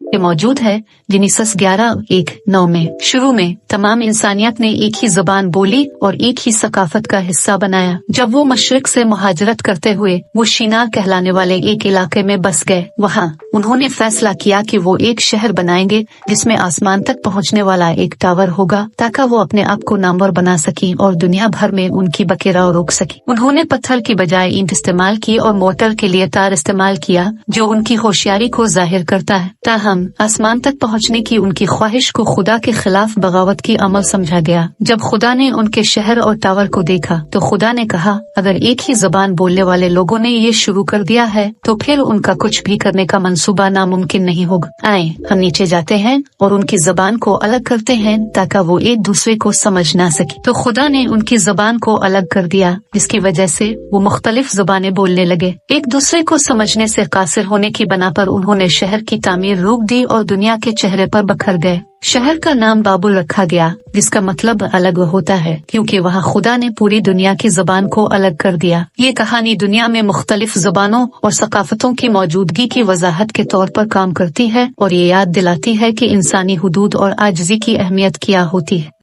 ये मौजूद है जेनेसिस 11:1-9 में। शुरू में तमाम इंसानियत ने एक ही ज़बान बोली और एक ही सकाफत का हिस्सा बनाया। जब वो मशरिक से मुहाजरत करते हुए वो शिनार कहलाने वाले एक इलाके में बस गए, वहाँ उन्होंने फैसला किया कि वो एक शहर बनाएंगे जिसमें आसमान तक पहुँचने वाला एक टावर होगा, ताकि वो अपने आप को नामवर बना सकी और दुनिया भर में उनकी बकेरा रोक सकी। उन्होंने पत्थर की बजाय ईंट इस्तेमाल की और मोटर के लिए तार इस्तेमाल किया, जो उनकी होशियारी को जाहिर करता है। ताहम आसमान तक पहुँचने की उनकी ख्वाहिश को खुदा के खिलाफ बगावत की अमल समझा गया। जब खुदा ने उनके शहर और टावर को देखा तो खुदा ने कहा, अगर एक ही ज़बान बोलने वाले लोगों ने ये शुरू कर दिया है तो फिर उनका कुछ भी करने का मंसूबा नामुमकिन नहीं होगा। आए हम नीचे जाते हैं और उनकी ज़बान को अलग करते हैं ताकि वो एक दूसरे को समझ ना सके। तो खुदा ने उनकी ज़बान को अलग कर दिया, जिसकी वजह से वो मुख्तलिफ ज़बानें बोलने लगे। एक दूसरे को समझने से कासिर होने की बना पर उन्होंने शहर की तामीर रोक दी और दुनिया के चेहरे पर बखर गए। शहर का नाम बाबुल रखा गया, जिसका मतलब अलग होता है, क्योंकि वहाँ खुदा ने पूरी दुनिया की ज़बान को अलग कर दिया। ये कहानी दुनिया में मुख्तलिफ ज़बानों और सकाफतों की मौजूदगी की वजाहत के तौर पर काम करती है और ये याद दिलाती है कि इंसानी हुदूद और आजिज़ी की अहमियत क्या होती है।